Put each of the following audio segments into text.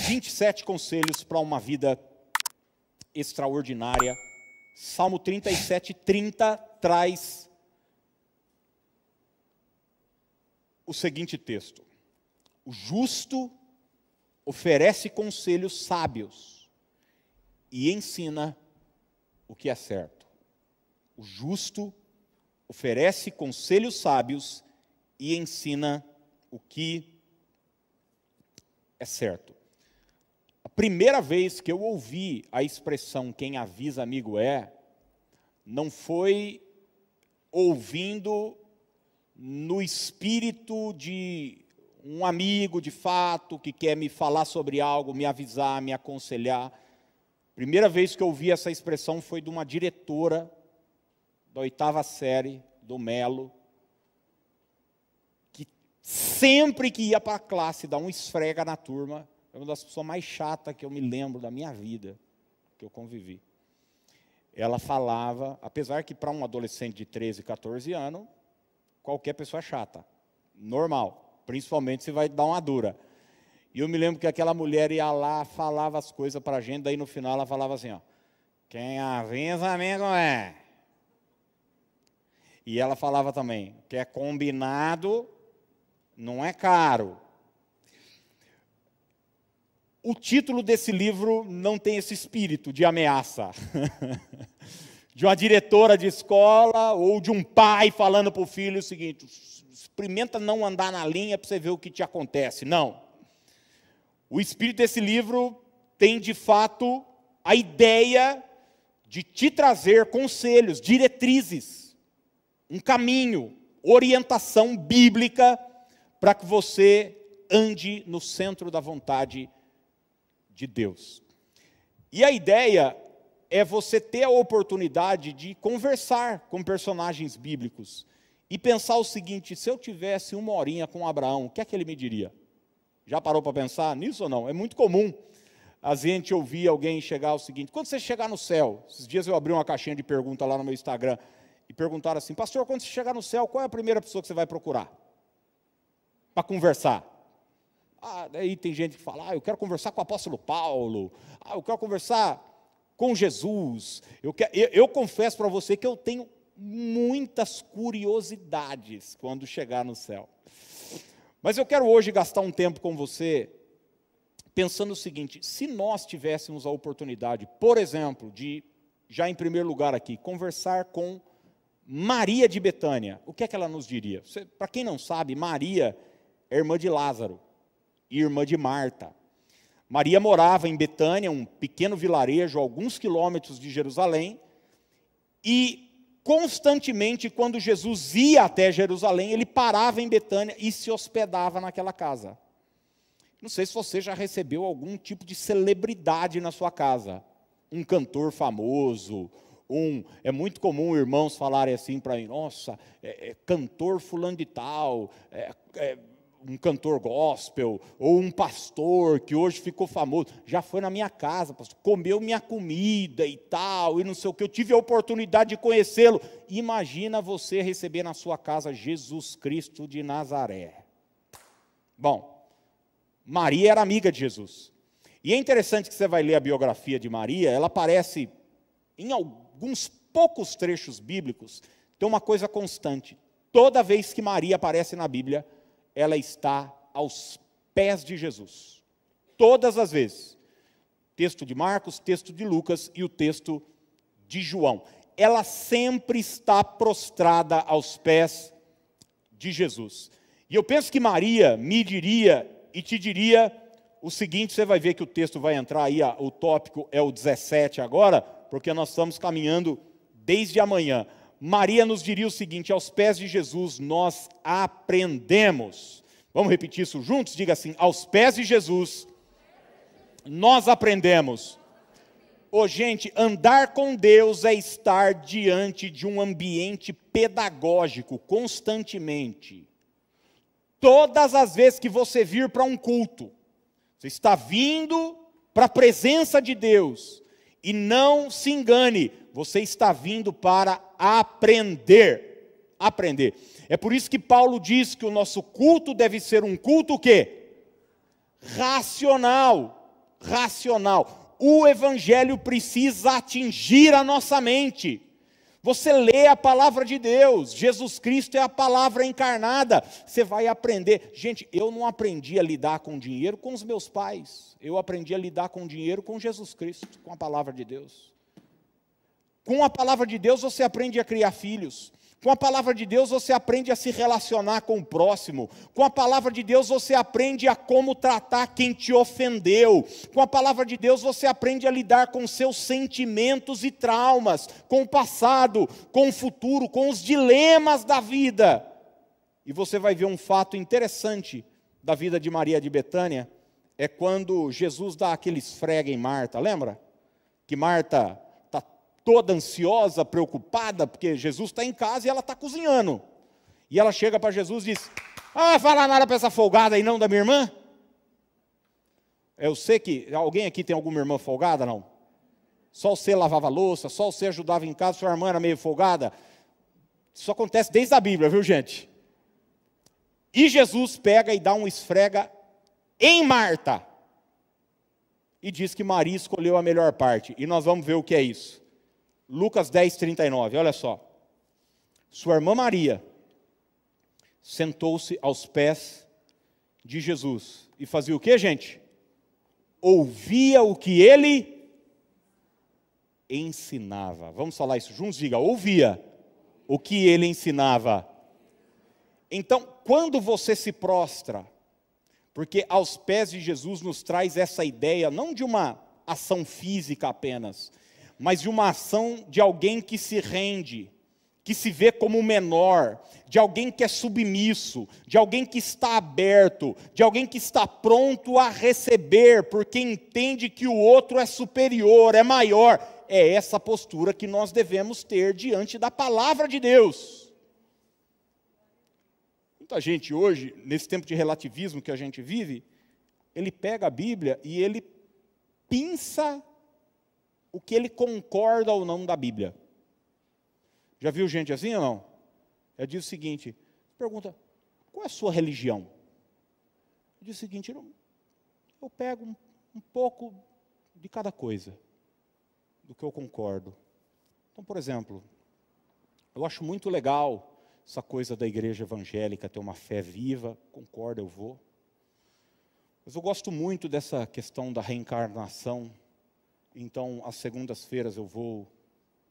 27 conselhos para uma vida extraordinária. Salmo 37:30 traz o seguinte texto: o justo oferece conselhos sábios e ensina o que é certo. O justo oferece conselhos sábios e ensina o que é certo. A primeira vez que eu ouvi a expressão "quem avisa amigo é", não foi ouvindo no espírito de um amigo de fato que quer me falar sobre algo, me avisar, me aconselhar. Primeira vez que eu ouvi essa expressão foi de uma diretora da 8ª série do Melo, que sempre que ia para a classe dar um esfrega na turma. É uma das pessoas mais chatas que eu me lembro da minha vida, que eu convivi. Ela falava, apesar que para um adolescente de 13, 14 anos, qualquer pessoa é chata, normal, principalmente se vai dar uma dura. E eu me lembro que aquela mulher ia lá, falava as coisas para a gente, daí no final ela falava assim, ó, "quem avisa amigo é". E ela falava também, que é combinado, não é caro. O título desse livro não tem esse espírito de ameaça. De uma diretora de escola ou de um pai falando para o filho o seguinte, experimenta não andar na linha para você ver o que te acontece. Não. O espírito desse livro tem, de fato, a ideia de te trazer conselhos, diretrizes, um caminho, orientação bíblica para que você ande no centro da vontade de Deus. E a ideia é você ter a oportunidade de conversar com personagens bíblicos e pensar o seguinte, se eu tivesse uma horinha com Abraão, o que é que ele me diria? Já parou para pensar nisso ou não? É muito comum a gente ouvir alguém chegar ao seguinte, quando você chegar no céu, esses dias eu abri uma caixinha de pergunta lá no meu Instagram, e perguntaram assim, pastor, quando você chegar no céu, qual é a primeira pessoa que você vai procurar? Para conversar. Daí tem gente que fala, eu quero conversar com o apóstolo Paulo, eu quero conversar com Jesus. Eu confesso para você que eu tenho muitas curiosidades quando chegar no céu. Mas eu quero hoje gastar um tempo com você pensando o seguinte, se nós tivéssemos a oportunidade, por exemplo, de, já em primeiro lugar aqui, conversar com Maria de Betânia, o que é que ela nos diria? Para quem não sabe, Maria é irmã de Lázaro e irmã de Marta. Maria morava em Betânia, um pequeno vilarejo a alguns quilômetros de Jerusalém, e constantemente, quando Jesus ia até Jerusalém, ele parava em Betânia e se hospedava naquela casa. Não sei se você já recebeu algum tipo de celebridade na sua casa, um cantor famoso, é muito comum irmãos falarem assim para mim, nossa, cantor fulano de tal, um cantor gospel, ou um pastor que hoje ficou famoso, já foi na minha casa, pastor, comeu minha comida e tal, e não sei o que, eu tive a oportunidade de conhecê-lo. Imagina você receber na sua casa Jesus Cristo de Nazaré. Bom, Maria era amiga de Jesus. E é interessante que você vai ler a biografia de Maria, ela aparece em alguns poucos trechos bíblicos, tem uma coisa constante. Toda vez que Maria aparece na Bíblia, ela está aos pés de Jesus. Todas as vezes. Texto de Marcos, texto de Lucas e o texto de João. Ela sempre está prostrada aos pés de Jesus. E eu penso que Maria me diria e te diria o seguinte, você vai ver que o texto vai entrar aí, o tópico é o 17 agora, porque nós estamos caminhando desde amanhã. Maria nos diria o seguinte, aos pés de Jesus nós aprendemos. Vamos repetir isso juntos? Diga assim, aos pés de Jesus nós aprendemos. Gente, andar com Deus é estar diante de um ambiente pedagógico constantemente. Todas as vezes que você vir para um culto, você está vindo para a presença de Deus. E não se engane, você está vindo para aprender. Aprender. É por isso que Paulo diz que o nosso culto deve ser um culto o quê? Racional. racional. O Evangelho precisa atingir a nossa mente. Você lê a palavra de Deus, Jesus Cristo é a palavra encarnada, você vai aprender. Gente, eu não aprendi a lidar com dinheiro com os meus pais, eu aprendi a lidar com dinheiro com Jesus Cristo, com a palavra de Deus. Com a palavra de Deus você aprende a criar filhos. Com a palavra de Deus você aprende a se relacionar com o próximo. Com a palavra de Deus você aprende a como tratar quem te ofendeu. Com a palavra de Deus você aprende a lidar com seus sentimentos e traumas, com o passado, com o futuro, com os dilemas da vida. E você vai ver um fato interessante da vida de Maria de Betânia, é quando Jesus dá aquele esfrega em Marta, lembra? Que Marta toda ansiosa, preocupada, porque Jesus está em casa e ela está cozinhando. E ela chega para Jesus e diz, fala nada para essa folgada aí não da minha irmã? Eu sei que, alguém aqui tem alguma irmã folgada, não? Só você lavava louça, só você ajudava em casa, sua irmã era meio folgada? Isso acontece desde a Bíblia, viu gente? E Jesus pega e dá um esfrega em Marta. E diz que Maria escolheu a melhor parte. E nós vamos ver o que é isso. Lucas 10, 39, olha só. Sua irmã Maria sentou-se aos pés de Jesus. E fazia o que, gente? Ouvia o que ele ensinava. Vamos falar isso juntos? Diga, ouvia o que ele ensinava. Então, quando você se prostra, porque aos pés de Jesus nos traz essa ideia, não de uma ação física apenas, mas de uma ação de alguém que se rende, que se vê como menor, de alguém que é submisso, de alguém que está aberto, de alguém que está pronto a receber, porque entende que o outro é superior, é maior. É essa postura que nós devemos ter diante da palavra de Deus. Muita gente hoje, nesse tempo de relativismo que a gente vive, ele pega a Bíblia e ele pinça o que ele concorda ou não da Bíblia. Já viu gente assim ou não? Ele diz o seguinte, pergunta, qual é a sua religião? Ele diz o seguinte, eu pego um pouco de cada coisa, do que eu concordo. Então, por exemplo, eu acho muito legal essa coisa da igreja evangélica, ter uma fé viva, concordo, eu vou. Mas eu gosto muito dessa questão da reencarnação. Então, às segundas-feiras eu vou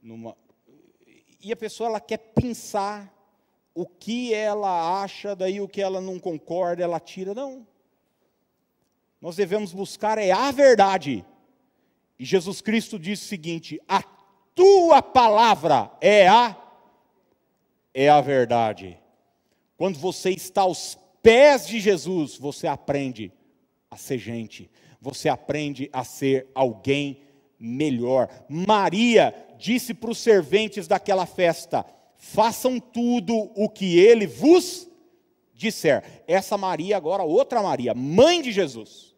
numa... E a pessoa, ela quer pensar o que ela acha, daí o que ela não concorda, ela tira. Não. Nós devemos buscar a verdade. E Jesus Cristo disse o seguinte, a tua palavra é a verdade. Quando você está aos pés de Jesus, você aprende a ser gente. Você aprende a ser alguém melhor. Maria disse para os serventes daquela festa, façam tudo o que ele vos disser. Essa Maria agora, outra Maria, mãe de Jesus.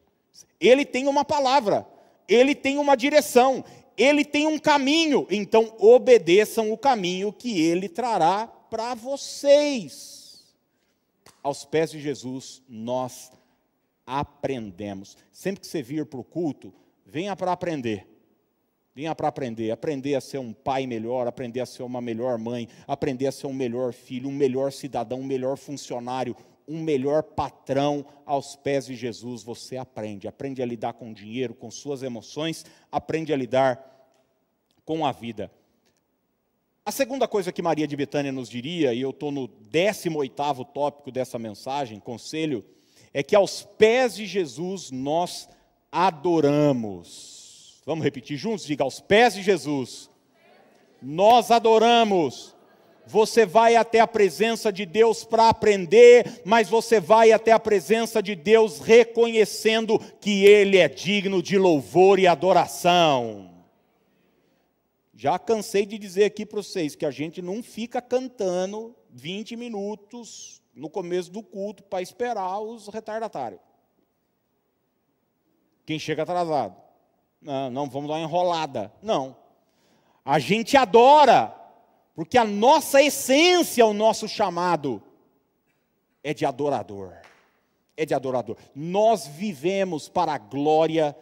Ele tem uma palavra, ele tem uma direção, ele tem um caminho, então obedeçam o caminho que ele trará para vocês. Aos pés de Jesus nós aprendemos. Sempre que você vir para o culto, venha para aprender. Venha para aprender a ser um pai melhor, aprender a ser uma melhor mãe, aprender a ser um melhor filho, um melhor cidadão, um melhor funcionário, um melhor patrão. Aos pés de Jesus você aprende a lidar com o dinheiro, com suas emoções, aprende a lidar com a vida. A segunda coisa que Maria de Betânia nos diria, e eu estou no 18º tópico dessa mensagem, conselho, é que aos pés de Jesus nós adoramos. Vamos repetir juntos? Diga, aos pés de Jesus, nós adoramos. Você vai até a presença de Deus para aprender, mas você vai até a presença de Deus reconhecendo que Ele é digno de louvor e adoração. Já cansei de dizer aqui para vocês que a gente não fica cantando 20 minutos no começo do culto para esperar os retardatários. Quem chega atrasado. Não, vamos dar uma enrolada. Não. A gente adora, porque a nossa essência, o nosso chamado, é de adorador. É de adorador. Nós vivemos para a glória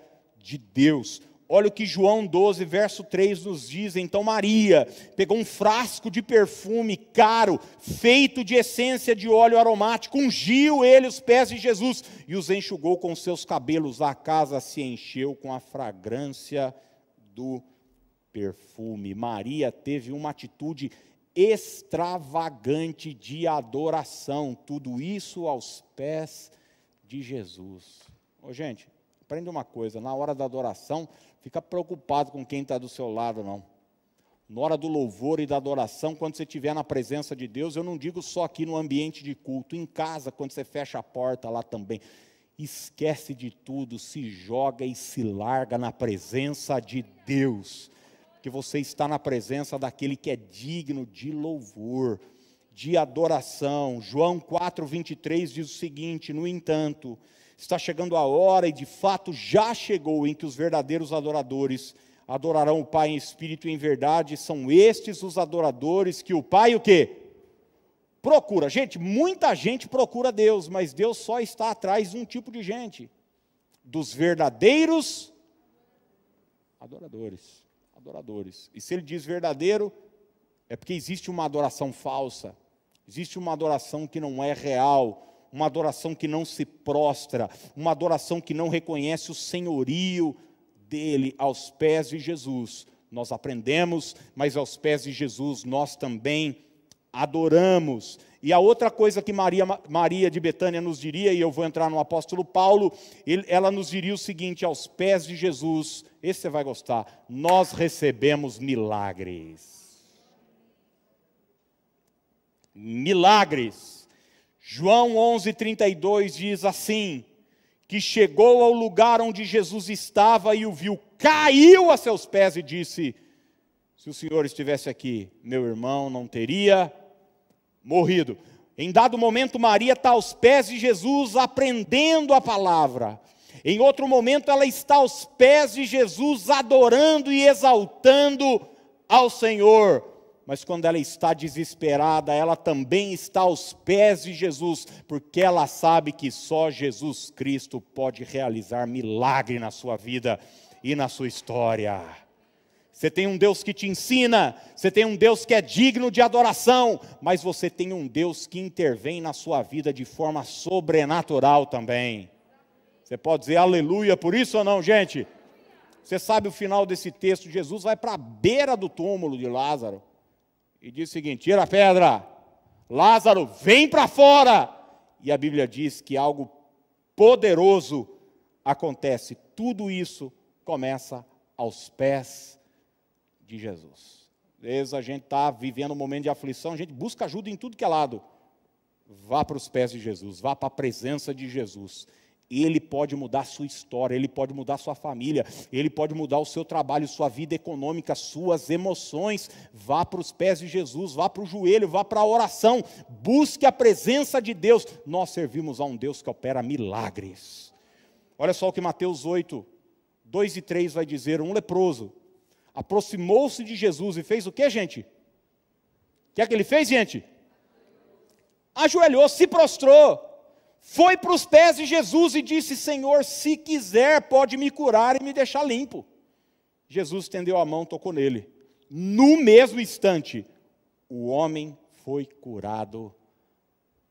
de Deus. Olha o que João 12, verso 3 nos diz. Então Maria pegou um frasco de perfume caro, feito de essência de óleo aromático, ungiu ele os pés de Jesus e os enxugou com seus cabelos. A casa se encheu com a fragrância do perfume. Maria teve uma atitude extravagante de adoração, tudo isso aos pés de Jesus. Ô, gente, aprende uma coisa, na hora da adoração, fica preocupado com quem está do seu lado, não. Na hora do louvor e da adoração, quando você estiver na presença de Deus, eu não digo só aqui no ambiente de culto, em casa, quando você fecha a porta lá também, esquece de tudo, se joga e se larga na presença de Deus, porque você está na presença daquele que é digno de louvor, de adoração. João 4:23 diz o seguinte: no entanto, está chegando a hora, e de fato já chegou, em que os verdadeiros adoradores adorarão o Pai em espírito e em verdade. São estes os adoradores que o Pai o quê? Procura. Gente, muita gente procura Deus, mas Deus só está atrás de um tipo de gente: dos verdadeiros adoradores. E se ele diz verdadeiro, é porque existe uma adoração falsa, existe uma adoração que não é real, uma adoração que não se prostra, uma adoração que não reconhece o senhorio dele aos pés de Jesus. Nós aprendemos, mas aos pés de Jesus nós também adoramos. E a outra coisa que Maria de Betânia nos diria, e eu vou entrar no apóstolo Paulo, ela nos diria o seguinte: aos pés de Jesus, esse você vai gostar, nós recebemos milagres. Milagres. João 11:32 diz assim: que chegou ao lugar onde Jesus estava e o viu, caiu a seus pés e disse: se o Senhor estivesse aqui, meu irmão não teria morrido. Em dado momento, Maria está aos pés de Jesus aprendendo a palavra. Em outro momento, ela está aos pés de Jesus adorando e exaltando ao Senhor. Mas quando ela está desesperada, ela também está aos pés de Jesus, porque ela sabe que só Jesus Cristo pode realizar milagre na sua vida e na sua história. Você tem um Deus que te ensina, você tem um Deus que é digno de adoração, mas você tem um Deus que intervém na sua vida de forma sobrenatural também. Você pode dizer aleluia por isso ou não, gente? Você sabe o final desse texto: Jesus vai para a beira do túmulo de Lázaro e diz o seguinte: tira a pedra, Lázaro, vem para fora. E a Bíblia diz que algo poderoso acontece. Tudo isso começa aos pés de Jesus. Às vezes a gente está vivendo um momento de aflição, a gente busca ajuda em tudo que é lado. Vá para os pés de Jesus, vá para a presença de Jesus. Ele pode mudar a sua história, Ele pode mudar a sua família, Ele pode mudar o seu trabalho, sua vida econômica, suas emoções. Vá para os pés de Jesus, vá para o joelho, vá para a oração, busque a presença de Deus. Nós servimos a um Deus que opera milagres. Olha só o que Mateus 8, 2 e 3 vai dizer: um leproso aproximou-se de Jesus e fez o que, gente? O que é que ele fez, gente? Ajoelhou, se prostrou, foi para os pés de Jesus e disse: Senhor, se quiser, pode me curar e me deixar limpo. Jesus estendeu a mão, tocou nele. No mesmo instante, o homem foi curado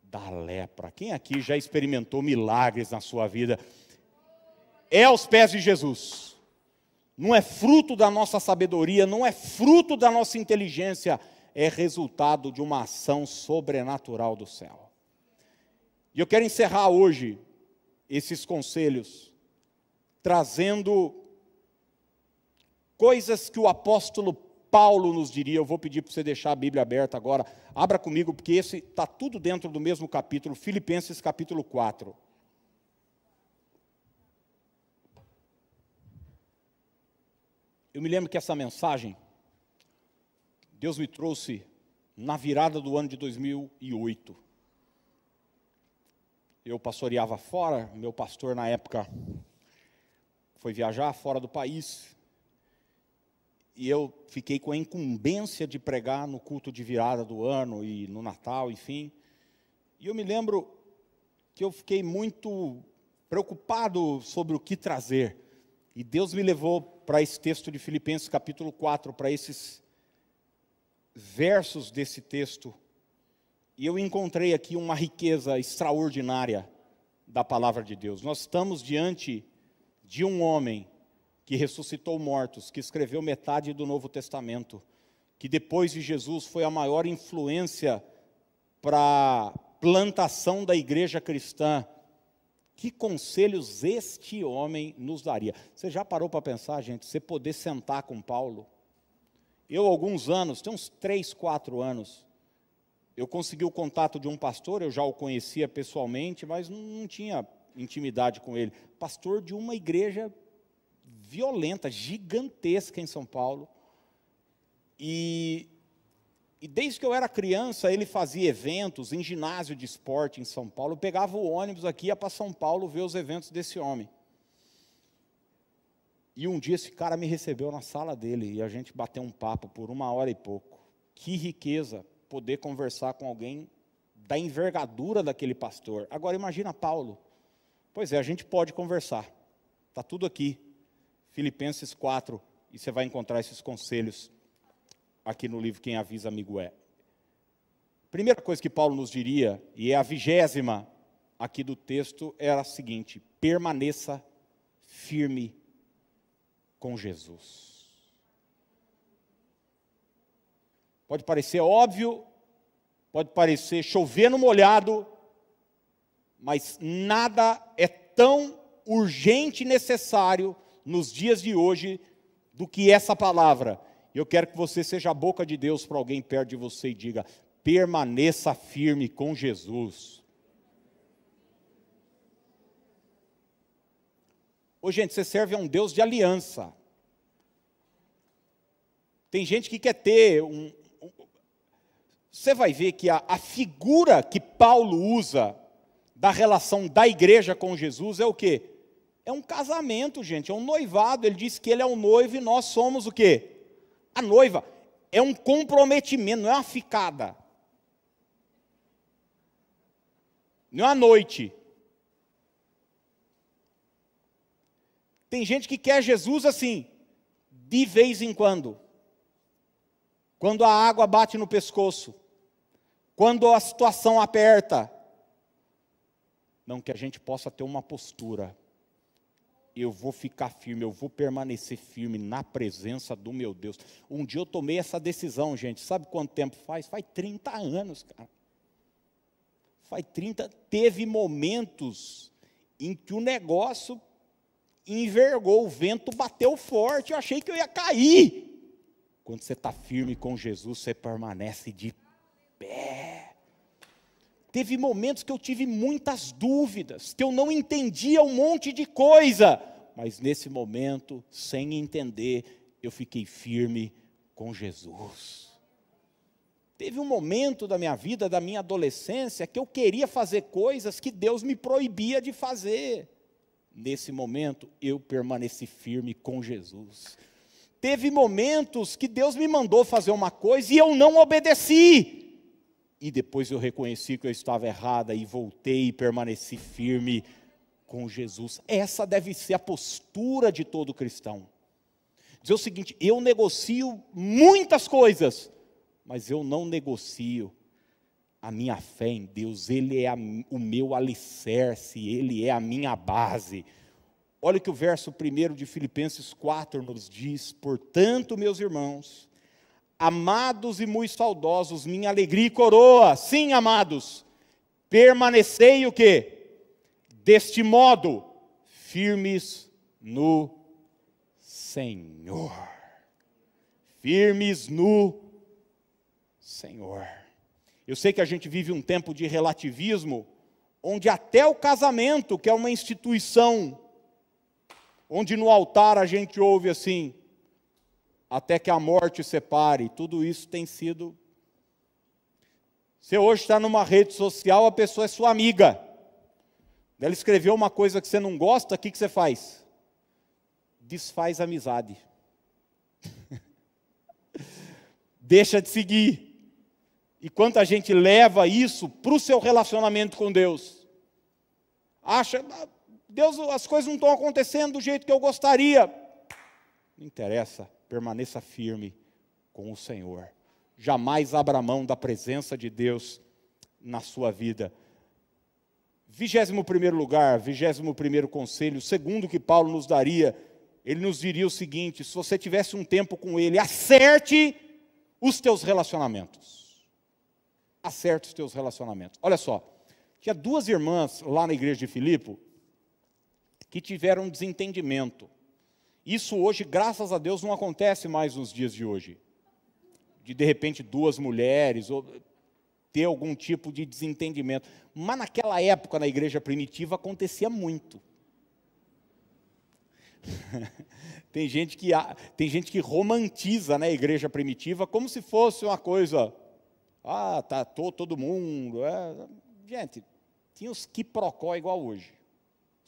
da lepra. Quem aqui já experimentou milagres na sua vida? É aos pés de Jesus. Não é fruto da nossa sabedoria, não é fruto da nossa inteligência, é resultado de uma ação sobrenatural do céu. E eu quero encerrar hoje esses conselhos trazendo coisas que o apóstolo Paulo nos diria. Eu vou pedir para você deixar a Bíblia aberta agora. Abra comigo, porque esse está tudo dentro do mesmo capítulo, Filipenses capítulo 4. Eu me lembro que essa mensagem, Deus me trouxe na virada do ano de 2008. Eu pastoreava fora, meu pastor na época foi viajar fora do país, e eu fiquei com a incumbência de pregar no culto de virada do ano e no Natal, enfim. E eu me lembro que eu fiquei muito preocupado sobre o que trazer. E Deus me levou para esse texto de Filipenses capítulo 4, para esses versos desse texto. E eu encontrei aqui uma riqueza extraordinária da palavra de Deus. Nós estamos diante de um homem que ressuscitou mortos, que escreveu metade do Novo Testamento, que depois de Jesus foi a maior influência para a plantação da igreja cristã. Que conselhos este homem nos daria? Você já parou para pensar, gente, você poder sentar com Paulo? Eu, alguns anos, tem uns 3, 4 anos, eu consegui o contato de um pastor, eu já o conhecia pessoalmente, mas não tinha intimidade com ele. Pastor de uma igreja violenta, gigantesca em São Paulo. E desde que eu era criança, ele fazia eventos em ginásio de esporte em São Paulo. Eu pegava o ônibus aqui, ia para São Paulo ver os eventos desse homem. E um dia esse cara me recebeu na sala dele, e a gente bateu um papo por 1 hora e pouco. Que riqueza poder conversar com alguém da envergadura daquele pastor. Agora imagina Paulo. Pois é, a gente pode conversar. Está tudo aqui. Filipenses 4, e você vai encontrar esses conselhos aqui no livro Quem Avisa Amigo É. Primeira coisa que Paulo nos diria, e é a 20ª aqui do texto, era a seguinte: permaneça firme com Jesus. Pode parecer óbvio, pode parecer chover no molhado, mas nada é tão urgente e necessário nos dias de hoje do que essa palavra. Eu quero que você seja a boca de Deus para alguém perto de você e diga: permaneça firme com Jesus. Ô, gente, você serve a um Deus de aliança. Tem gente que quer ter Você vai ver que a figura que Paulo usa da relação da igreja com Jesus é o quê? É um casamento, gente, é um noivado. Ele diz que ele é o noivo e nós somos o quê? A noiva. É um comprometimento, não é uma ficada. Não é uma noite. Tem gente que quer Jesus assim, de vez em quando. Quando a água bate no pescoço. Quando a situação aperta. Não, que a gente possa ter uma postura. Eu vou ficar firme, eu vou permanecer firme na presença do meu Deus. Um dia eu tomei essa decisão, gente. Sabe quanto tempo faz? Faz 30 anos, cara. Faz 30. Teve momentos em que o negócio envergou, o vento bateu forte, eu achei que eu ia cair. Quando você está firme com Jesus, você permanece de pé. Teve momentos que eu tive muitas dúvidas, que eu não entendia um monte de coisa, mas nesse momento, sem entender, eu fiquei firme com Jesus. Teve um momento da minha vida, da minha adolescência, que eu queria fazer coisas que Deus me proibia de fazer. Nesse momento, eu permaneci firme com Jesus. Teve momentos que Deus me mandou fazer uma coisa e eu não obedeci. E depois eu reconheci que eu estava errada e voltei e permaneci firme com Jesus. Essa deve ser a postura de todo cristão. Dizer o seguinte: eu negocio muitas coisas, mas eu não negocio a minha fé em Deus. Ele é o meu alicerce, Ele é a minha base. Olha o que o verso 1 de Filipenses 4 nos diz: portanto, meus irmãos, amados e muito saudosos, minha alegria e coroa, sim, amados, permanecei o quê? Deste modo, firmes no Senhor. Firmes no Senhor. Eu sei que a gente vive um tempo de relativismo, onde até o casamento, que é uma instituição, onde no altar a gente ouve assim: até que a morte separe, tudo isso tem sido. Você hoje está numa rede social, a pessoa é sua amiga. Ela escreveu uma coisa que você não gosta, o que você faz? Desfaz a amizade. Deixa de seguir. E quanta gente leva isso para o seu relacionamento com Deus. Deus, as coisas não estão acontecendo do jeito que eu gostaria. Não interessa, permaneça firme com o Senhor. Jamais abra mão da presença de Deus na sua vida. 21º lugar, 21º conselho, segundo que Paulo nos daria, ele nos diria o seguinte: se você tivesse um tempo com ele, acerte os teus relacionamentos. Acerte os teus relacionamentos. Olha só, tinha 2 irmãs lá na igreja de Filipe que tiveram um desentendimento. Isso hoje, graças a Deus, não acontece mais nos dias de hoje. De repente, 2 mulheres, ou ter algum tipo de desentendimento. Mas naquela época, na igreja primitiva, acontecia muito. Tem gente que romantiza, né, a igreja primitiva como se fosse uma coisa, tá todo mundo. Gente, tinha os quiprocó igual hoje.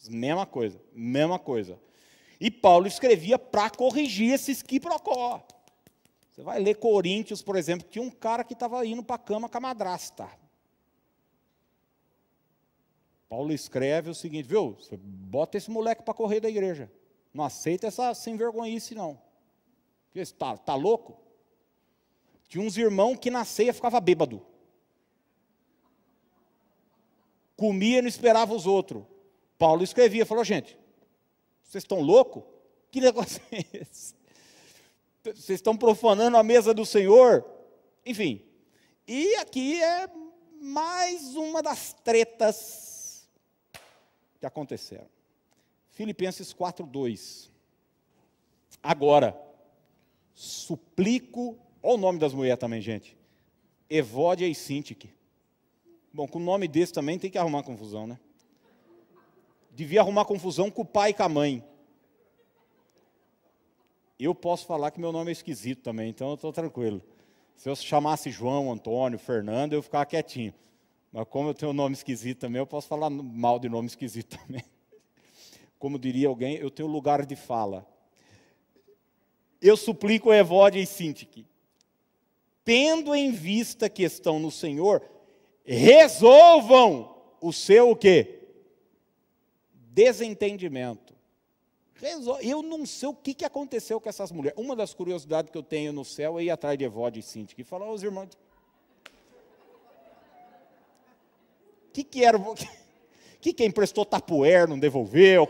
Mesma coisa. E Paulo escrevia para corrigir esses quiprocó. Você vai ler Coríntios, por exemplo, tinha um cara que estava indo para a cama com a madrasta. Paulo escreve o seguinte: viu, você bota esse moleque para correr da igreja. Não aceita essa sem vergonhice, não. Tá louco? Tinha uns irmãos que na ceia ficava bêbado. Comia e não esperava os outros. Paulo escrevia, falou: gente, vocês estão loucos? Que negócio é esse? Vocês estão profanando a mesa do Senhor? Enfim, e aqui é mais uma das tretas que aconteceram. Filipenses 4:2. Agora, suplico, olha o nome das mulheres também, gente, Evódia e Sintique. Bom, com o nome desse também tem que arrumar confusão, né? Devia arrumar confusão com o pai e com a mãe. Eu posso falar que meu nome é esquisito também, então eu estou tranquilo. Se eu chamasse João, Antônio, Fernando, eu ficava quietinho. Mas como eu tenho um nome esquisito também, eu posso falar mal de nome esquisito também. Como diria alguém, eu tenho lugar de fala. Eu suplico Evódia e Sintique, tendo em vista que estão no Senhor, resolvam o seu o quê? Desentendimento. Eu não sei o que aconteceu com essas mulheres. Uma das curiosidades que eu tenho no céu é ir atrás de Evódia e Sintique e falar aos irmãos: o que era? Que emprestou tapuér, não devolveu?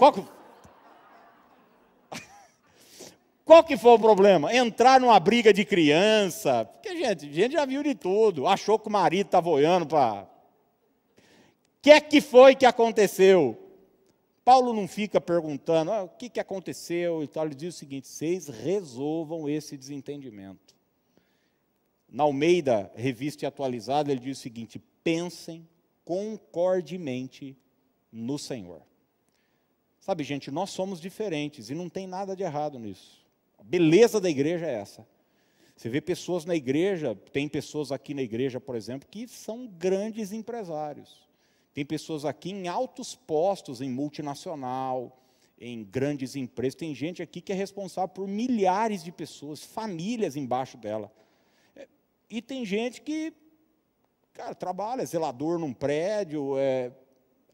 Qual que foi o problema? Entrar numa briga de criança. Porque, gente já viu de tudo. Achou que o marido estava olhando para... O que foi que aconteceu? Paulo não fica perguntando, o que aconteceu e tal. Ele diz o seguinte: vocês resolvam esse desentendimento. Na Almeida, revista e atualizada, ele diz o seguinte: pensem concordemente no Senhor. Sabe, gente, nós somos diferentes e não tem nada de errado nisso. A beleza da igreja é essa. Você vê pessoas na igreja, tem pessoas aqui na igreja, por exemplo, que são grandes empresários. Tem pessoas aqui em altos postos, em multinacional, em grandes empresas. Tem gente aqui que é responsável por milhares de pessoas, famílias embaixo dela. E tem gente que, cara, trabalha, zelador num prédio.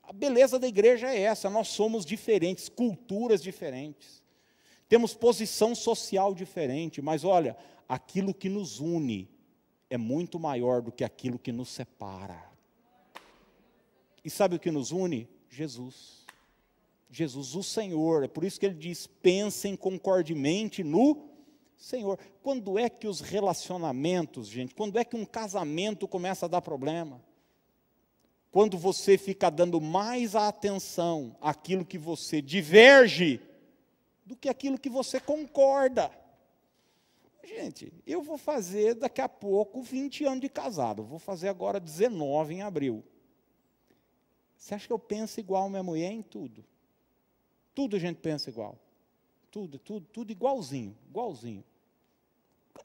A beleza da igreja é essa, nós somos diferentes, culturas diferentes. Temos posição social diferente, mas olha, aquilo que nos une é muito maior do que aquilo que nos separa. E sabe o que nos une? Jesus. Jesus, o Senhor. É por isso que ele diz: pensem concordemente no Senhor. Quando é que os relacionamentos, gente, quando é que um casamento começa a dar problema? Quando você fica dando mais atenção àquilo que você diverge do que aquilo que você concorda. Gente, eu vou fazer daqui a pouco 20 anos de casado. Vou fazer agora 19 em abril. Você acha que eu penso igual a minha mulher em tudo? Tudo a gente pensa igual. Tudo igualzinho.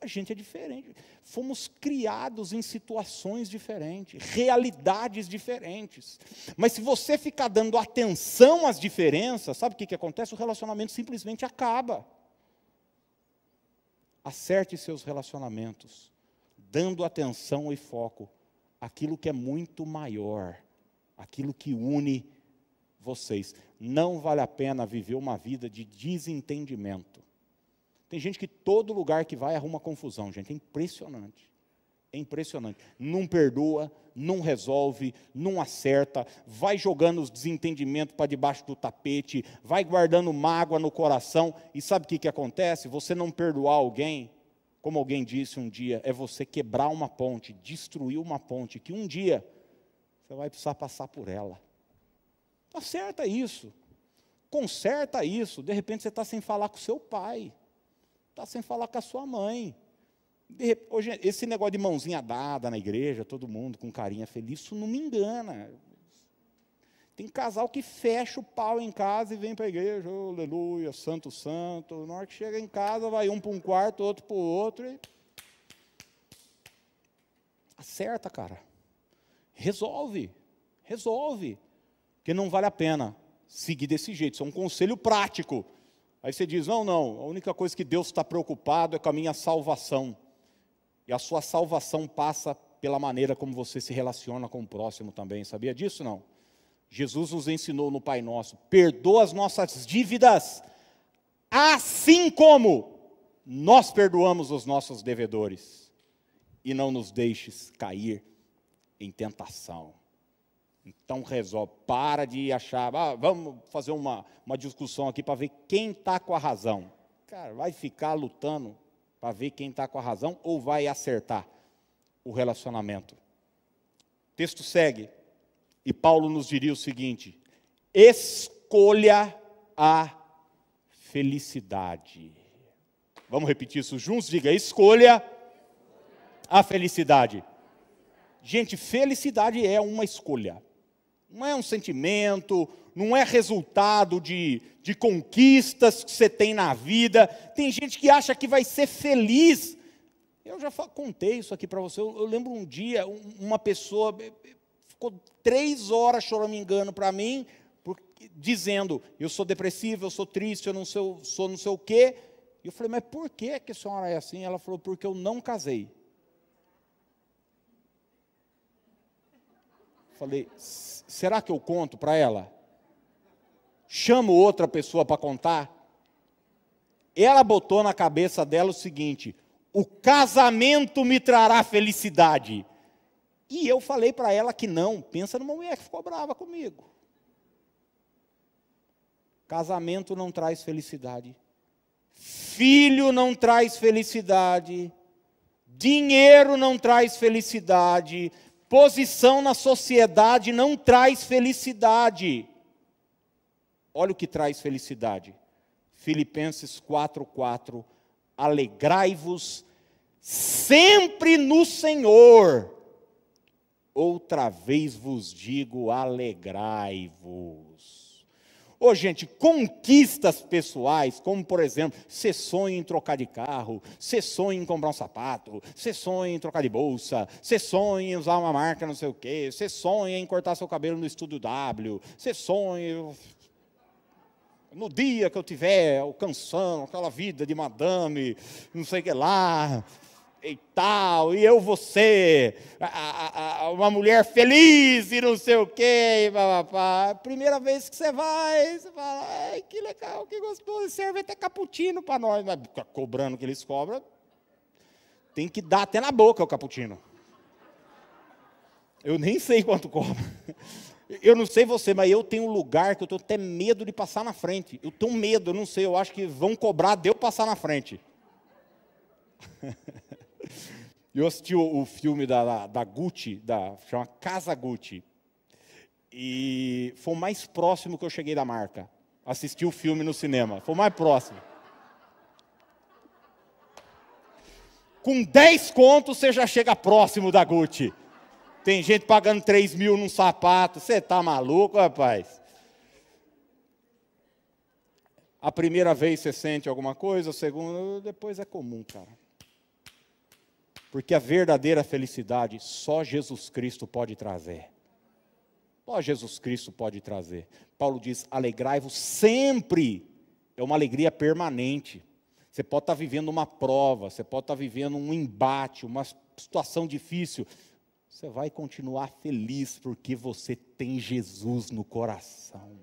A gente é diferente. Fomos criados em situações diferentes, realidades diferentes. Mas se você ficar dando atenção às diferenças, sabe o que acontece? O relacionamento simplesmente acaba. Acerte seus relacionamentos, dando atenção e foco àquilo que é muito maior, aquilo que une vocês, não vale a pena viver uma vida de desentendimento. Tem gente que todo lugar que vai arruma confusão, gente, é impressionante. É impressionante. Não perdoa, não resolve, não acerta, vai jogando os desentendimentos para debaixo do tapete, vai guardando mágoa no coração. E sabe o que acontece? Você não perdoar alguém, como alguém disse um dia, é você quebrar uma ponte, destruir uma ponte, que um dia você vai precisar passar por ela. Acerta isso, conserta isso. De repente você está sem falar com seu pai, está sem falar com a sua mãe. Hoje, esse negócio de mãozinha dada na igreja, todo mundo com carinha feliz, isso não me engana. Tem casal que fecha o pau em casa e vem para a igreja, oh, aleluia, santo, santo. Na hora que chega em casa, vai um para um quarto, outro para o outro. E... acerta, cara. Resolve. Porque não vale a pena seguir desse jeito. Isso é um conselho prático. Aí você diz, não, a única coisa que Deus está preocupado é com a minha salvação. E a sua salvação passa pela maneira como você se relaciona com o próximo também. Sabia disso, não? Jesus nos ensinou no Pai Nosso, perdoa as nossas dívidas, assim como nós perdoamos os nossos devedores. E não nos deixes cair em tentação. Então resolve, para de achar, vamos fazer uma discussão aqui para ver quem está com a razão. Cara, vai ficar lutando para ver quem está com a razão ou vai acertar o relacionamento? O texto segue, e Paulo nos diria o seguinte: escolha a felicidade. Vamos repetir isso juntos? Diga, escolha a felicidade. Gente, felicidade é uma escolha. Não é um sentimento, não é resultado de conquistas que você tem na vida. Tem gente que acha que vai ser feliz. Eu já contei isso aqui para você. Eu lembro um dia, uma pessoa ficou 3 horas choramingando para mim, dizendo, eu sou depressivo, eu sou triste, eu não sou não sei o quê. E eu falei, mas por que a senhora é assim? Ela falou, porque eu não casei. Falei, será que eu conto para ela? Chamo outra pessoa para contar? Ela botou na cabeça dela o seguinte, o casamento me trará felicidade. E eu falei para ela que não. Pensa numa mulher que ficou brava comigo. Casamento não traz felicidade. Filho não traz felicidade. Dinheiro não traz felicidade. Posição na sociedade não traz felicidade. Olha o que traz felicidade. Filipenses 4:4. Alegrai-vos sempre no Senhor. Outra vez vos digo, alegrai-vos. Ô, gente, conquistas pessoais, como por exemplo, você sonha em trocar de carro, você sonha em comprar um sapato, você sonha em trocar de bolsa, você sonha em usar uma marca não sei o quê, você sonha em cortar seu cabelo no Estúdio W, você sonha, no dia que eu tiver alcançando aquela vida de madame, não sei o que lá, e tal, e eu vou ser uma mulher feliz e não sei o quê, primeira vez que você vai, você fala, ai, que legal, que gostoso, serve até cappuccino para nós, mas cobrando que eles cobram, tem que dar até na boca o cappuccino. Eu nem sei quanto cobra. Eu não sei você, mas eu tenho um lugar que eu tenho até medo de passar na frente. Eu tenho medo, eu não sei, eu acho que vão cobrar de eu passar na frente. Eu assisti o filme da Gucci, chama Casa Gucci, e foi o mais próximo que eu cheguei da marca. Assisti o filme no cinema, foi o mais próximo. Com 10 contos você já chega próximo da Gucci. Tem gente pagando 3 mil num sapato, você tá maluco, rapaz? A primeira vez você sente alguma coisa, a segunda, depois é comum, cara. Porque a verdadeira felicidade só Jesus Cristo pode trazer. Só Jesus Cristo pode trazer. Paulo diz, alegrai-vos sempre. É uma alegria permanente. Você pode estar vivendo uma prova, você pode estar vivendo um embate, uma situação difícil. Você vai continuar feliz porque você tem Jesus no coração.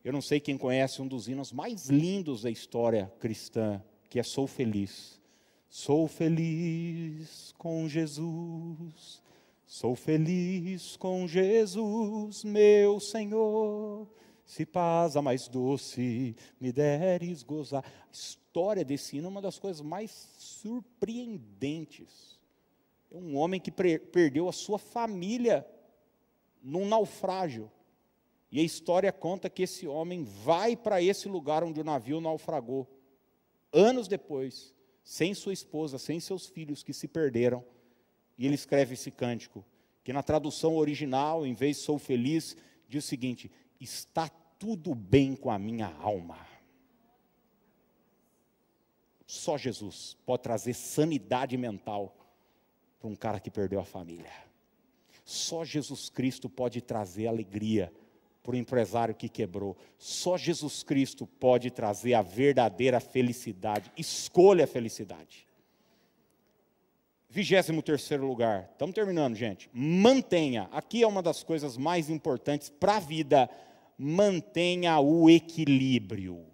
Eu não sei quem conhece um dos hinos mais lindos da história cristã, que é Sou Feliz. Sou feliz com Jesus, sou feliz com Jesus, meu Senhor. Se paz a mais doce me deres gozar. A história desse hino é uma das coisas mais surpreendentes. É um homem que perdeu a sua família num naufrágio. E a história conta que esse homem vai para esse lugar onde o navio naufragou. Anos depois, sem sua esposa, sem seus filhos que se perderam. E ele escreve esse cântico, que na tradução original, em vez de sou feliz, diz o seguinte: está tudo bem com a minha alma. Só Jesus pode trazer sanidade mental para um cara que perdeu a família. Só Jesus Cristo pode trazer alegria para o empresário que quebrou. Só Jesus Cristo pode trazer a verdadeira felicidade. Escolha a felicidade. 23º lugar. Estamos terminando, gente. Mantenha. Aqui é uma das coisas mais importantes para a vida. Mantenha o equilíbrio.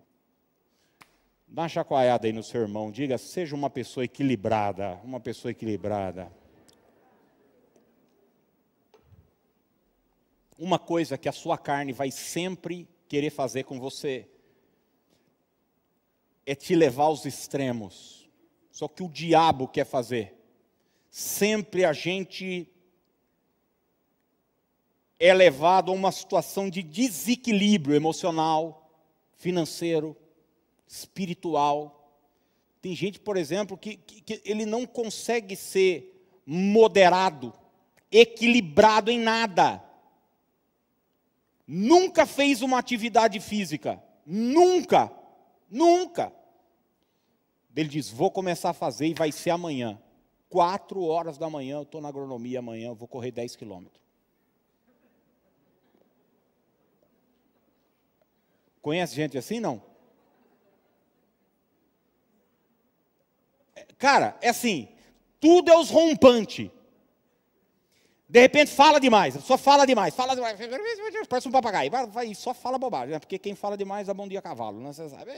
Dá uma chacoalhada aí no seu irmão. Diga, seja uma pessoa equilibrada. Uma pessoa equilibrada. Uma coisa que a sua carne vai sempre querer fazer com você é te levar aos extremos. Só que o diabo quer fazer. Sempre a gente é levado a uma situação de desequilíbrio emocional, financeiro, espiritual. Tem gente, por exemplo, que ele não consegue ser moderado, equilibrado em nada. Nunca fez uma atividade física. Nunca. Ele diz, vou começar a fazer e vai ser amanhã. 4 horas da manhã, eu estou na agronomia amanhã, eu vou correr 10 quilômetros. Conhece gente assim, não? Cara, é assim, tudo é os rompantes. De repente fala demais, só fala demais, parece um papagaio, só fala bobagem, né? Porque quem fala demais dá bom dia a cavalo, né? Você sabe.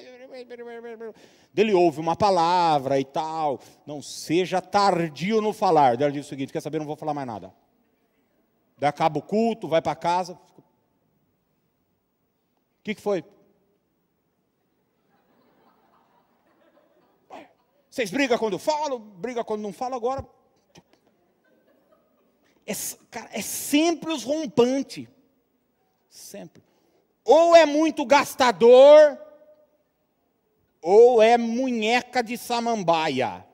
Ele ouve uma palavra e tal, não seja tardio no falar. Ele diz o seguinte, quer saber, não vou falar mais nada. Daí acaba o culto, vai para casa. O que foi? Vocês brigam quando eu falo, brigam quando não falo, agora... Cara, é sempre os rompantes. Sempre. Ou é muito gastador, ou é munheca de samambaia.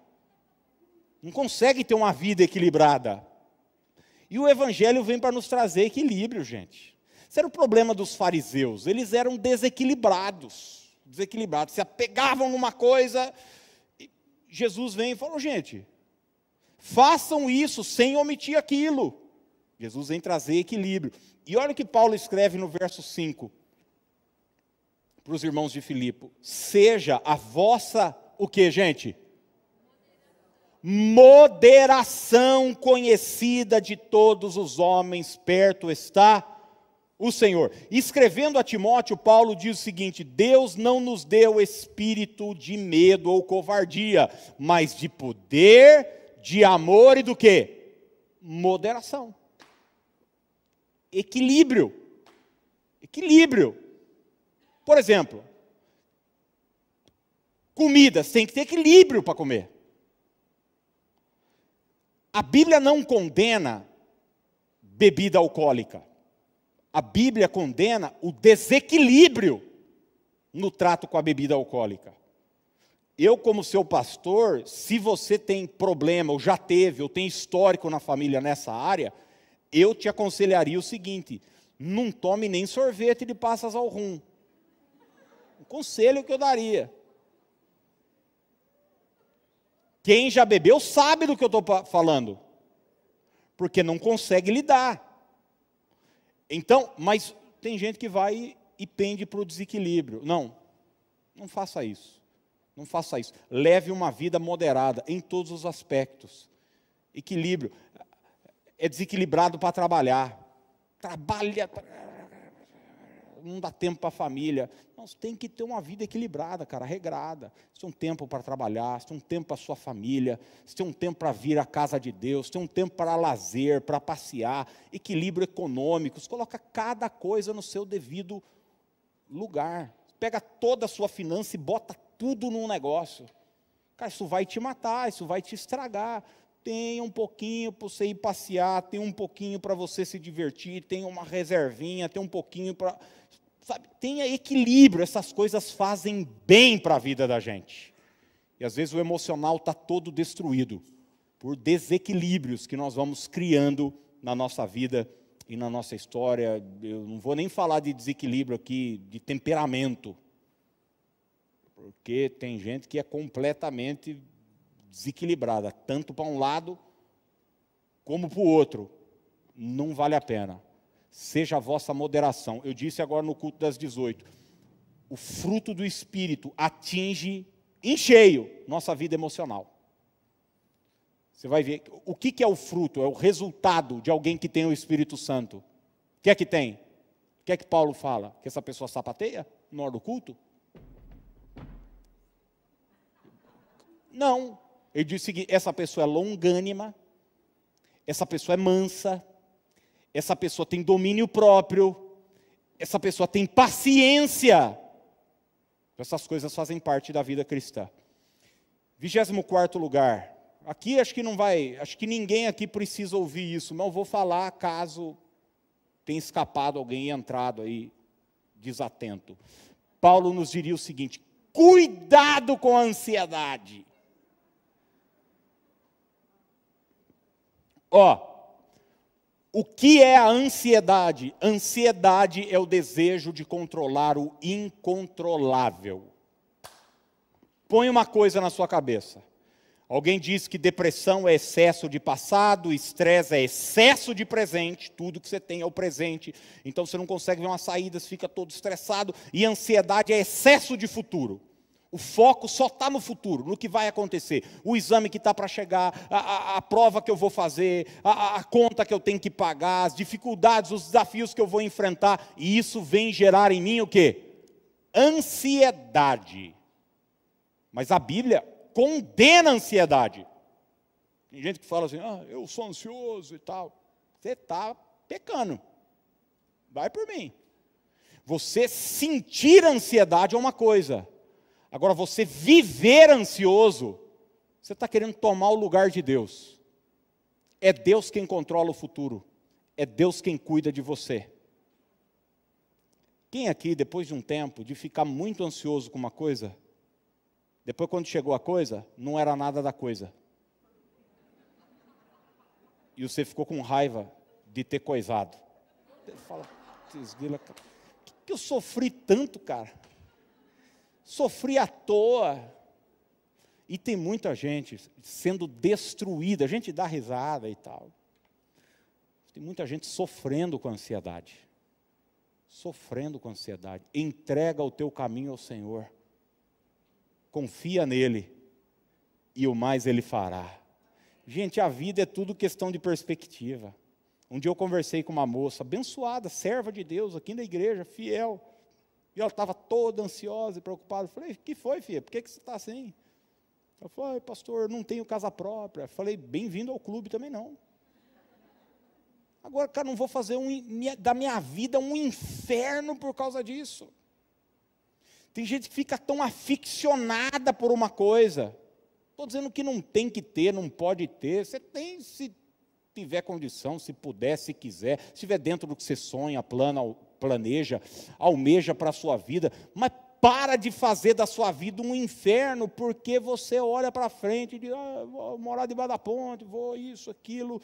Não consegue ter uma vida equilibrada. E o Evangelho vem para nos trazer equilíbrio, gente. Esse era o problema dos fariseus. Eles eram desequilibrados. Se apegavam numa coisa. Jesus vem e falou, gente... façam isso sem omitir aquilo. Jesus vem trazer equilíbrio. E olha o que Paulo escreve no verso 5. Para os irmãos de Filipe. Seja a vossa, o que, gente? Moderação conhecida de todos os homens, perto está o Senhor. Escrevendo a Timóteo, Paulo diz o seguinte, Deus não nos deu espírito de medo ou covardia, mas de poder, de amor e do quê? Moderação. Equilíbrio. Por exemplo, comidas, tem que ter equilíbrio para comer. A Bíblia não condena bebida alcoólica. A Bíblia condena o desequilíbrio no trato com a bebida alcoólica. Eu, como seu pastor, se você tem problema, ou já teve, ou tem histórico na família nessa área, eu te aconselharia o seguinte, não tome nem sorvete de passas ao rum. Um conselho que eu daria. Quem já bebeu sabe do que eu estou falando. Porque não consegue lidar. Então, mas tem gente que vai e pende para o desequilíbrio. Não faça isso. Não faça isso. Leve uma vida moderada em todos os aspectos. Equilíbrio. É desequilibrado para trabalhar. Trabalha não dá tempo para a família. Nós tem que ter uma vida equilibrada, cara, regrada. Você tem um tempo para trabalhar, você tem um tempo para a sua família, você tem um tempo para vir à casa de Deus, você tem um tempo para lazer, para passear, equilíbrio econômico. Você coloca cada coisa no seu devido lugar. Pega toda a sua finança e bota tudo num negócio. Cara, isso vai te matar, isso vai te estragar. Tem um pouquinho para você ir passear, tem um pouquinho para você se divertir, tem uma reservinha, tem um pouquinho para... Sabe, tenha equilíbrio, essas coisas fazem bem para a vida da gente. E às vezes o emocional está todo destruído por desequilíbrios que nós vamos criando na nossa vida e na nossa história. Eu não vou nem falar de desequilíbrio aqui, de temperamento, porque tem gente que é completamente desequilibrada, tanto para um lado como para o outro. Não vale a pena. Seja a vossa moderação. Eu disse agora no culto das 18, o fruto do Espírito atinge em cheio nossa vida emocional. Você vai ver, o que é o fruto? É o resultado de alguém que tem o Espírito Santo. O que é que tem? O que é que Paulo fala? Que essa pessoa sapateia na hora do culto? Não. Ele diz o seguinte, essa pessoa é longânima, essa pessoa é mansa, essa pessoa tem domínio próprio, essa pessoa tem paciência. Essas coisas fazem parte da vida cristã. 24º lugar. Aqui acho que ninguém aqui precisa ouvir isso, mas eu vou falar caso tenha escapado alguém e entrado aí desatento. Paulo nos diria o seguinte, cuidado com a ansiedade. O que é a ansiedade? Ansiedade é o desejo de controlar o incontrolável. Põe uma coisa na sua cabeça. Alguém diz que depressão é excesso de passado, estresse é excesso de presente, tudo que você tem é o presente, então você não consegue ver uma saída, você fica todo estressado, e ansiedade é excesso de futuro. O foco só está no futuro, no que vai acontecer. O exame que está para chegar, a prova que eu vou fazer, a conta que eu tenho que pagar, as dificuldades, os desafios que eu vou enfrentar. E isso vem gerar em mim o quê? Ansiedade. Mas a Bíblia condena a ansiedade. Tem gente que fala assim, eu sou ansioso e tal. Você está pecando. Vai por mim. Você sentir ansiedade é uma coisa. Agora, você viver ansioso, você está querendo tomar o lugar de Deus. É Deus quem controla o futuro. É Deus quem cuida de você. Quem aqui, depois de um tempo, de ficar muito ansioso com uma coisa, depois quando chegou a coisa, não era nada da coisa. E você ficou com raiva de ter coisado. Você fala, por que eu sofri tanto, cara? Sofri à toa. E tem muita gente sendo destruída, a gente dá risada e tal. Tem muita gente sofrendo com ansiedade. Sofrendo com ansiedade. Entrega o teu caminho ao Senhor. Confia nele. E o mais ele fará. Gente, a vida é tudo questão de perspectiva. Um dia eu conversei com uma moça abençoada, serva de Deus, aqui na igreja, fiel. E ela estava toda ansiosa e preocupada. Eu falei, que foi, filha? Por que você está assim? Ela falou, pastor, não tenho casa própria. Eu falei, bem-vindo ao clube também não. Agora, cara, não vou fazer da minha vida um inferno por causa disso. Tem gente que fica tão aficionada por uma coisa. Estou dizendo que não tem que ter, não pode ter. Você tem, se tiver condição, se puder, se quiser, se estiver dentro do que você sonha, planeja, almeja para a sua vida, mas para de fazer da sua vida um inferno, porque você olha para frente e diz, vou morar debaixo da ponte, vou isso, aquilo.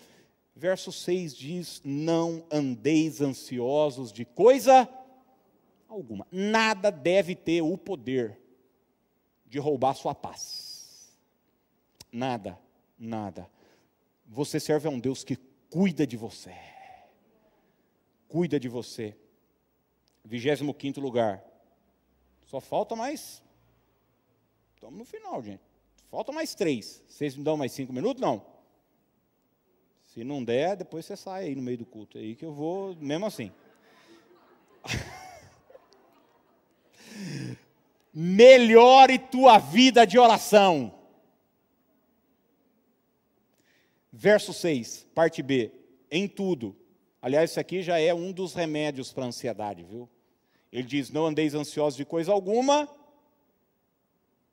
Verso 6 diz, não andeis ansiosos de coisa alguma. Nada deve ter o poder de roubar sua paz. Nada, nada. Você serve a um Deus que cuida de você. Cuida de você. 25º lugar. Só falta mais. Estamos no final, gente. Falta mais 3. Vocês me dão mais 5 minutos? Não. Se não der, depois você sai aí no meio do culto. Aí que eu vou, mesmo assim. melhore tua vida de oração. Verso 6, parte B. Em tudo. Aliás, isso aqui já é um dos remédios para a ansiedade, viu? Ele diz, não andeis ansiosos de coisa alguma.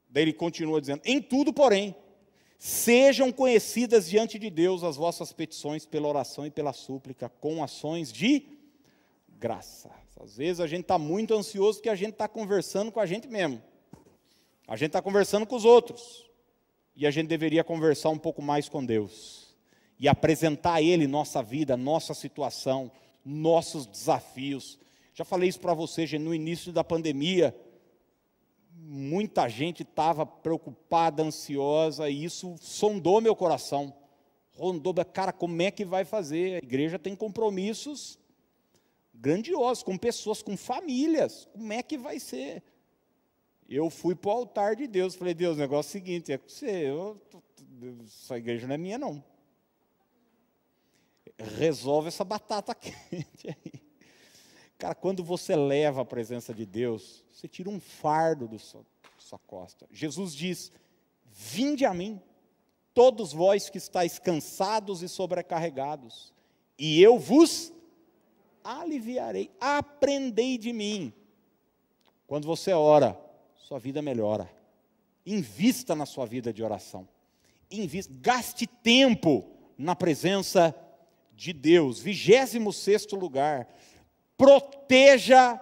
Daí ele continua dizendo, em tudo, porém, sejam conhecidas diante de Deus as vossas petições pela oração e pela súplica, com ações de graça. Às vezes a gente está muito ansioso porque a gente está conversando com a gente mesmo. A gente está conversando com os outros. E a gente deveria conversar um pouco mais com Deus. E apresentar a Ele nossa vida, nossa situação, nossos desafios. Já falei isso para você, gente, no início da pandemia. Muita gente estava preocupada, ansiosa, e isso sondou meu coração. Rondou, cara, como é que vai fazer? A igreja tem compromissos grandiosos, com pessoas, com famílias. Como é que vai ser? Eu fui para o altar de Deus, falei, Deus, o negócio é o seguinte, é com você, essa igreja não é minha não. Resolve essa batata quente aí. Cara, quando você leva a presença de Deus, você tira um fardo da sua costa. Jesus diz, vinde a mim, todos vós que estáis cansados e sobrecarregados, e eu vos aliviarei, aprendei de mim. Quando você ora, sua vida melhora. Invista na sua vida de oração. Gaste tempo na presença de Deus. 26º lugar, proteja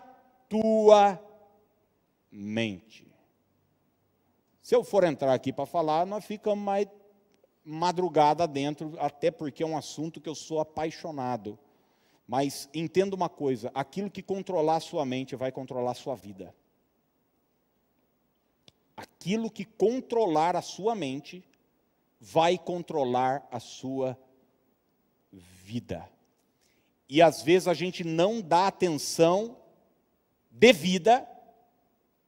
tua mente. Se eu for entrar aqui para falar, nós ficamos mais madrugada dentro, até porque é um assunto que eu sou apaixonado. Mas entenda uma coisa, aquilo que controlar a sua mente vai controlar a sua vida. Aquilo que controlar a sua mente vai controlar a sua vida. E às vezes a gente não dá atenção devida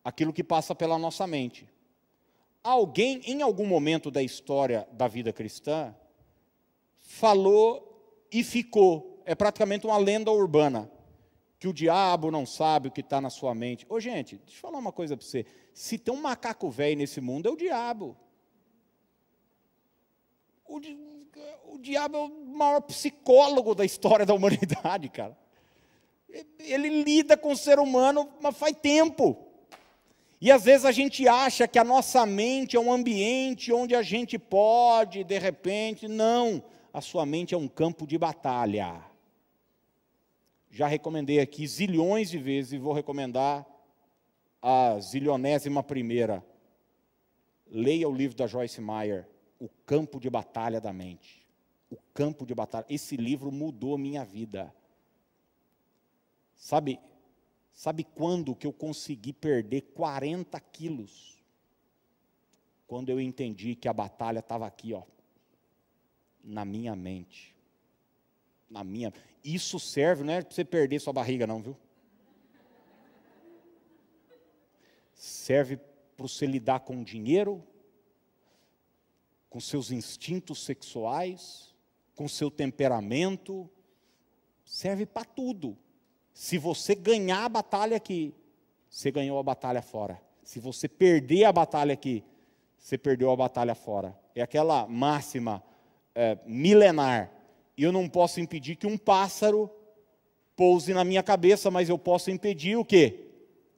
àquilo que passa pela nossa mente. Alguém, em algum momento da história da vida cristã, falou e ficou. É praticamente uma lenda urbana, que o diabo não sabe o que está na sua mente. Ô gente, deixa eu falar uma coisa para você. Se tem um macaco velho nesse mundo, é o diabo. O diabo é o maior psicólogo da história da humanidade, cara. Ele lida com o ser humano, mas faz tempo. E às vezes a gente acha que a nossa mente é um ambiente onde a gente pode, de repente, não. A sua mente é um campo de batalha. Já recomendei aqui zilhões de vezes e vou recomendar a zilionésima primeira. Leia o livro da Joyce Meyer, O Campo de Batalha da Mente. O Campo de Batalha. Esse livro mudou minha vida. Sabe quando que eu consegui perder 40 quilos? Quando eu entendi que a batalha estava aqui, ó, na minha mente. Isso serve, não é para você perder sua barriga não, viu? Serve para você lidar com o dinheiro, com seus instintos sexuais, com seu temperamento, serve para tudo. Se você ganhar a batalha aqui, você ganhou a batalha fora. Se você perder a batalha aqui, você perdeu a batalha fora. É aquela máxima milenar. E eu não posso impedir que um pássaro pouse na minha cabeça, mas eu posso impedir o quê?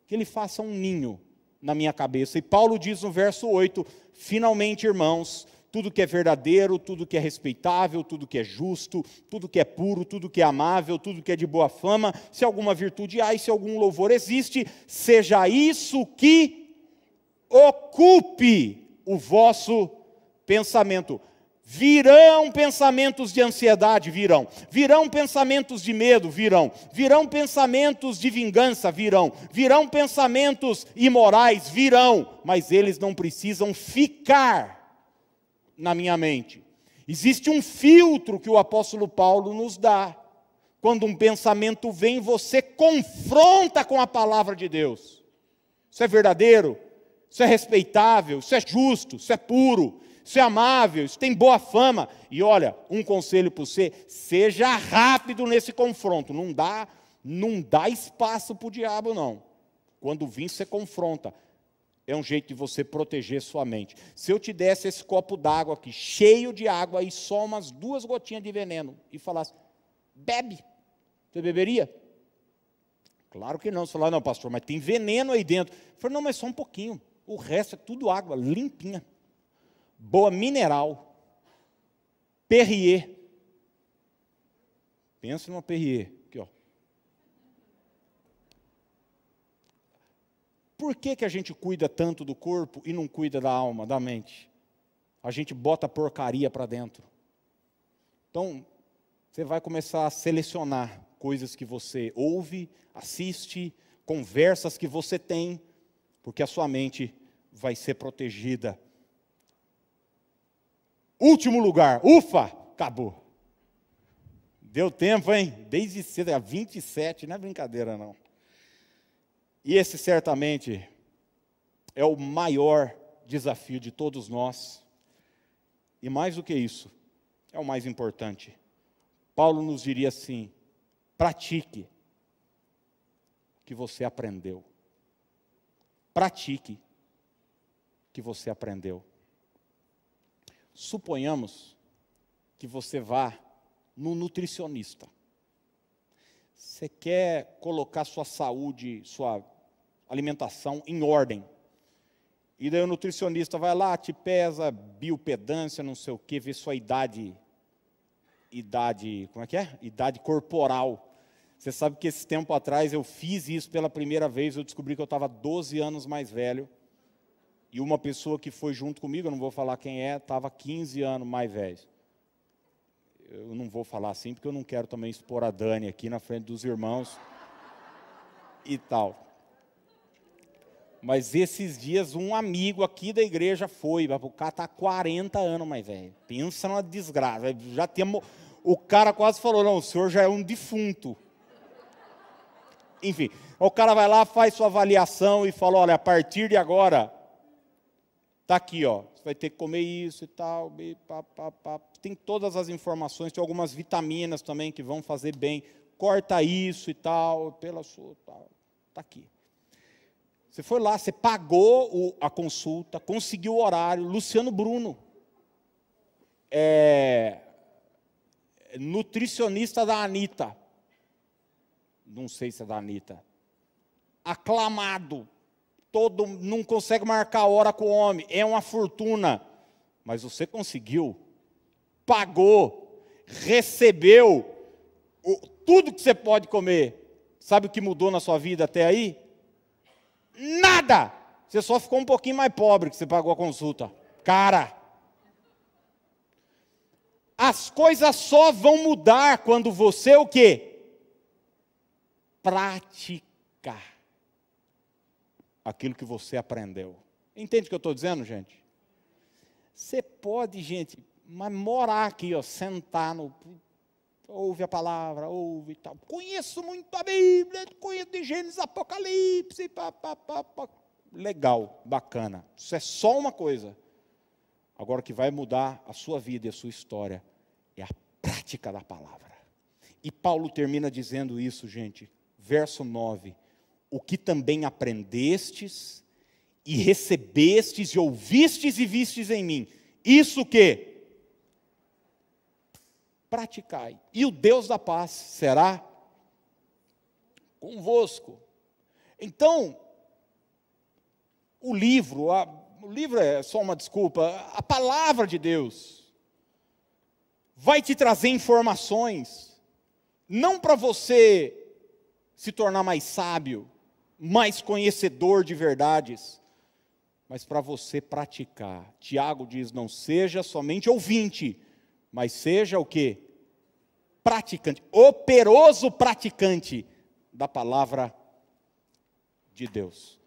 Que ele faça um ninho na minha cabeça. E Paulo diz no verso 8, finalmente, irmãos, tudo que é verdadeiro, tudo que é respeitável, tudo que é justo, tudo que é puro, tudo que é amável, tudo que é de boa fama, se alguma virtude há e se algum louvor existe, seja isso que ocupe o vosso pensamento. Virão pensamentos de ansiedade, virão. Virão pensamentos de medo, virão. Virão pensamentos de vingança, virão. Virão pensamentos imorais, virão. Mas eles não precisam ficar na minha mente. Existe um filtro que o apóstolo Paulo nos dá. Quando um pensamento vem, você confronta com a palavra de Deus. Isso é verdadeiro, isso é respeitável, isso é justo, isso é puro, isso é amável, isso tem boa fama. E olha, um conselho para você, seja rápido nesse confronto. Não dá espaço para o diabo, não. Quando vir, você confronta. é um jeito de você proteger sua mente. Se eu te desse esse copo d'água aqui, cheio de água, e só umas 2 gotinhas de veneno, e falasse, bebe, você beberia? Claro que não. Você fala, não, pastor, mas tem veneno aí dentro. Eu falei, não, mas só um pouquinho. O resto é tudo água, limpinha. Boa mineral. Perrier. Pensa numa Perrier. Aqui, ó. Por que a gente cuida tanto do corpo e não cuida da alma, da mente? A gente bota porcaria para dentro. Então, você vai começar a selecionar coisas que você ouve, assiste, conversas que você tem, porque a sua mente vai ser protegida. Último lugar, ufa, acabou. Deu tempo, hein? Desde cedo, 27, não é brincadeira não. E esse certamente é o maior desafio de todos nós. E mais do que isso, é o mais importante. Paulo nos diria assim, pratique o que você aprendeu. Pratique o que você aprendeu. Suponhamos que você vá no nutricionista. Você quer colocar sua saúde, sua alimentação em ordem. E daí o nutricionista vai lá, te pesa, biopedância, não sei o quê, vê sua idade, como é que é? Idade corporal. Você sabe que esse tempo atrás eu fiz isso pela primeira vez, eu descobri que eu estava 12 anos mais velho. E uma pessoa que foi junto comigo, eu não vou falar quem é, estava 15 anos mais velho. Eu não vou falar assim, porque eu não quero também expor a Dani aqui na frente dos irmãos e tal. Mas esses dias um amigo aqui da igreja foi, o cara está 40 anos mais velho. Pensa numa desgraça. Já temos, o cara quase falou, não, o senhor já é um defunto. Enfim, o cara vai lá, faz sua avaliação e fala, olha, a partir de agora, está aqui, ó, você vai ter que comer isso e tal, tem todas as informações, tem algumas vitaminas também que vão fazer bem, corta isso e tal, pela sua, tal, está aqui. Você foi lá, você pagou a consulta, conseguiu o horário, Luciano Bruno, nutricionista da Anitta, não sei se é da Anitta, aclamado, não consegue marcar hora com o homem, é uma fortuna, mas você conseguiu, pagou, recebeu, tudo que você pode comer, sabe o que mudou na sua vida até aí? Nada! Você só ficou um pouquinho mais pobre que você pagou a consulta. Cara! As coisas só vão mudar quando você o quê? Praticar aquilo que você aprendeu. Entende o que eu estou dizendo, gente? Você pode, gente, mas morar aqui, ó, sentar no... Ouve a palavra, ouve e tal. Conheço muito a Bíblia, conheço de Gênesis, Apocalipse, legal, bacana. Isso é só uma coisa. Agora o que vai mudar a sua vida e a sua história é a prática da palavra. E Paulo termina dizendo isso, gente, verso 9. O que também aprendestes, e recebestes, e ouvistes e vistes em mim. Isso que? Praticai, e o Deus da paz será convosco. Então, o livro é só uma desculpa, a palavra de Deus vai te trazer informações, não para você se tornar mais sábio, mais conhecedor de verdades, mas para você praticar. Tiago diz, não seja somente ouvinte, mas seja o quê? Praticante, operoso praticante da palavra de Deus.